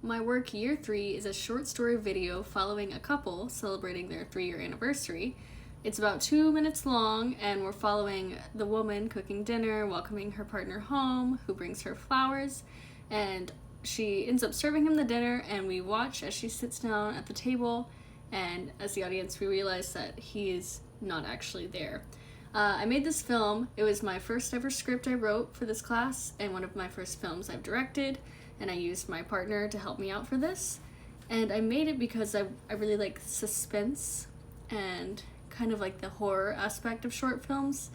My work year 3 is a short story video following a couple celebrating their 3-year anniversary. It's about 2 minutes long, and we're following the woman cooking dinner, welcoming her partner home, who brings her flowers, and she ends up serving him the dinner, and we watch as she sits down at the table, and as the audience, we realize that he is not actually there. I made this film. It was my first ever script I wrote for this class, and one of my first films I've directed, and I used my partner to help me out for this. And I made it because I really like suspense and kind of like the horror aspect of short films,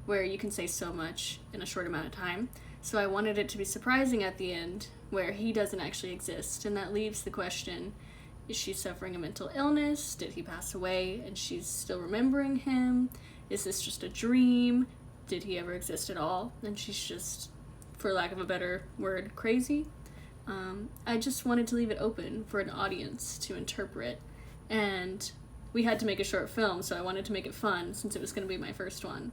where you can say so much in a short amount of time. So I wanted it to be surprising at the end, where he doesn't actually exist, and that leaves the question, is she suffering a mental illness? Did he pass away and she's still remembering him? Is this just a dream? Did he ever exist at all? And she's just, for lack of a better word, crazy. I just wanted to leave it open for an audience to interpret, and we had to make a short film, so I wanted to make it fun since it was going to be my first one.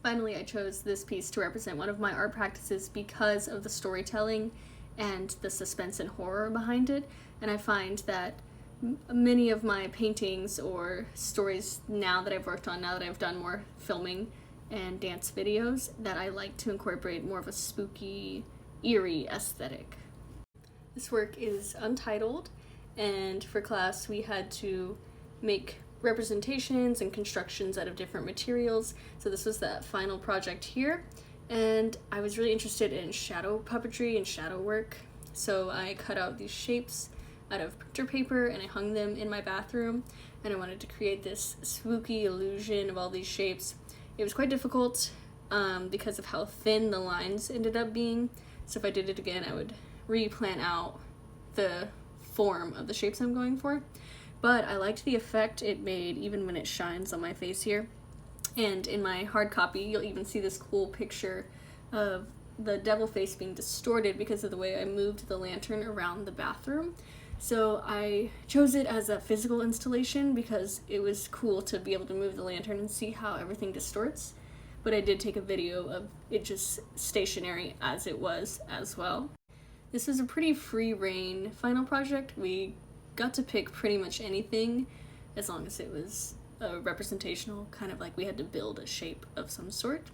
Finally, I chose this piece to represent one of my art practices because of the storytelling and the suspense and horror behind it, and I find that many of my paintings or stories now that I've worked on, now that I've done more filming and dance videos, that I like to incorporate more of a spooky, eerie aesthetic. This work is untitled, and for class we had to make representations and constructions out of different materials, so this was the final project here, and I was really interested in shadow puppetry and shadow work, so I cut out these shapes out of printer paper and I hung them in my bathroom, and I wanted to create this spooky illusion of all these shapes. It was quite difficult because of how thin the lines ended up being, so if I did it again I would re-plan out the form of the shapes I'm going for. But I liked the effect it made even when it shines on my face here. And in my hard copy you'll even see this cool picture of the devil face being distorted because of the way I moved the lantern around the bathroom. So I chose it as a physical installation because it was cool to be able to move the lantern and see how everything distorts. But I did take a video of it just stationary as it was as well. This is a pretty free reign final project. We got to pick pretty much anything as long as it was representational, kind of like we had to build a shape of some sort.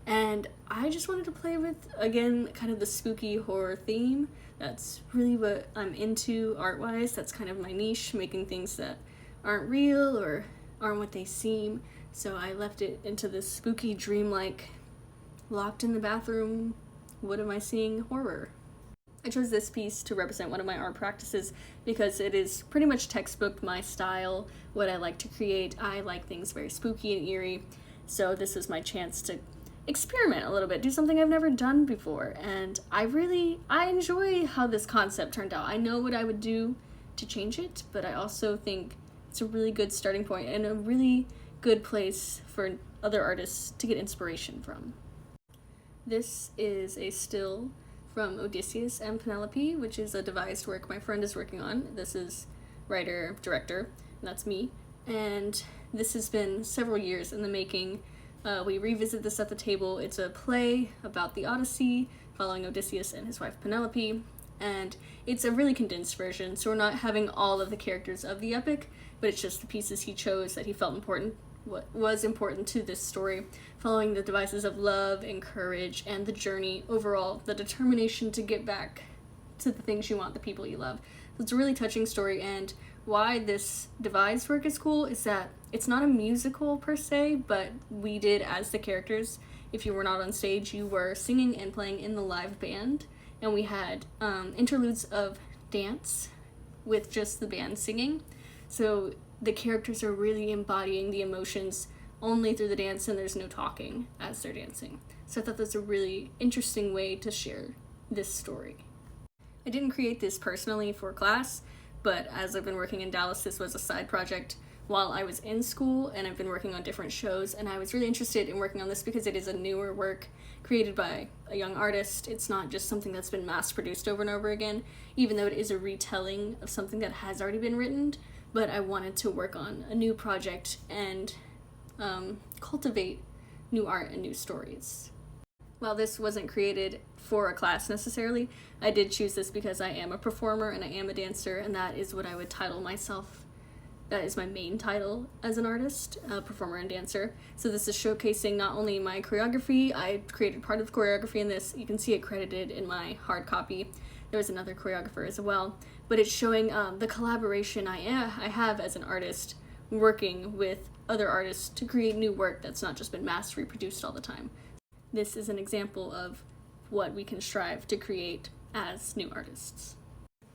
And I just wanted to play with, again, kind of the spooky horror theme. That's really what I'm into art-wise. That's kind of my niche, making things that aren't real or aren't what they seem. So I left it into this spooky, dreamlike, locked in the bathroom, what am I seeing horror. I chose this piece to represent one of my art practices because it is pretty much textbook my style, what I like to create. I like things very spooky and eerie, so this is my chance to experiment a little bit, do something I've never done before, and I enjoy how this concept turned out. I know what I would do to change it, but I also think it's a really good starting point and a really good place for other artists to get inspiration from. This is a still from Odysseus and Penelope, which is a devised work my friend is working on. This is writer, director, and that's me. And this has been several years in the making. We revisit this at the table. It's a play about the Odyssey, following Odysseus and his wife Penelope. And it's a really condensed version, so we're not having all of the characters of the epic, but it's just the pieces he chose that he felt important, what was important to this story, following the devices of love and courage and the journey overall, the determination to get back to the things you want, the people you love. So it's a really touching story, and why this devised work is cool is that it's not a musical per se, but we did as the characters. If you were not on stage, you were singing and playing in the live band, and we had interludes of dance with just the band singing. So the characters are really embodying the emotions only through the dance, and there's no talking as they're dancing. So I thought that's a really interesting way to share this story. I didn't create this personally for class, but as I've been working in Dallas, this was a side project while I was in school, and I've been working on different shows, and I was really interested in working on this because it is a newer work created by a young artist. It's not just something that's been mass-produced over and over again, even though it is a retelling of something that has already been written, but I wanted to work on a new project and cultivate new art and new stories. While this wasn't created for a class necessarily, I did choose this because I am a performer and I am a dancer, and that is what I would title myself. That is my main title as an artist, performer and dancer. So this is showcasing not only my choreography, I created part of the choreography in this. You can see it credited in my hard copy. There was another choreographer as well. But it's showing the collaboration I have as an artist working with other artists to create new work that's not just been mass reproduced all the time. This is an example of what we can strive to create as new artists.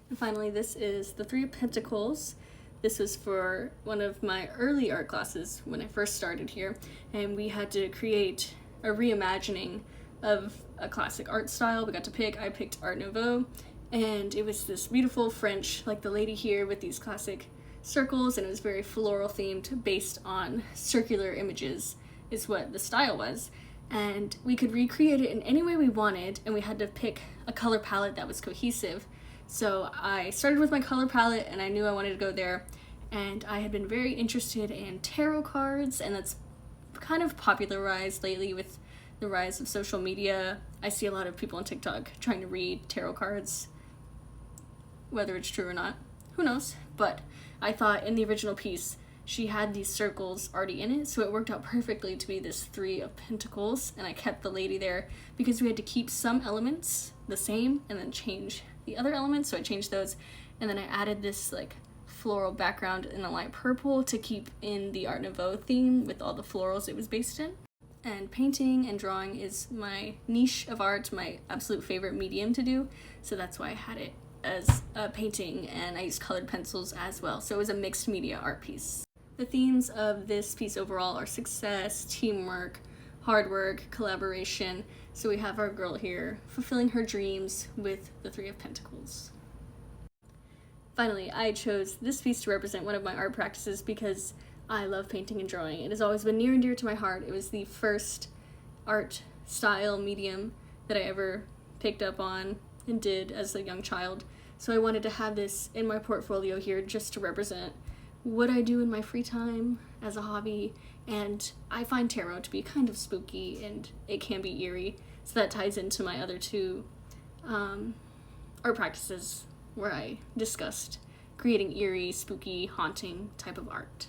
And finally, this is the Three of Pentacles. This was for one of my early art classes when I first started here, and we had to create a reimagining of a classic art style. We got to pick, I picked Art Nouveau, and it was this beautiful French, like the lady here with these classic circles, and it was very floral themed based on circular images is what the style was. And we could recreate it in any way we wanted, and we had to pick a color palette that was cohesive. So I started with my color palette, and I knew I wanted to go there, and I had been very interested in tarot cards, and that's kind of popularized lately with the rise of social media. I see a lot of people on TikTok trying to read tarot cards, whether it's true or not, who knows, but I thought in the original piece she had these circles already in it, so it worked out perfectly to be this Three of Pentacles, and I kept the lady there because we had to keep some elements the same and then change the other elements, so I changed those, and then I added this like floral background in a light purple to keep in the Art Nouveau theme with all the florals it was based in. And painting and drawing is my niche of art, my absolute favorite medium to do, so that's why I had it as a painting, and I used colored pencils as well, so it was a mixed media art piece. The themes of this piece overall are success, teamwork, hard work, collaboration. So we have our girl here fulfilling her dreams with the Three of Pentacles. Finally, I chose this piece to represent one of my art practices because I love painting and drawing. It has always been near and dear to my heart. It was the first art style medium that I ever picked up on and did as a young child. So I wanted to have this in my portfolio here just to represent what I do in my free time as a hobby, and I find tarot to be kind of spooky and it can be eerie, so that ties into my other two art practices where I discussed creating eerie, spooky, haunting type of art.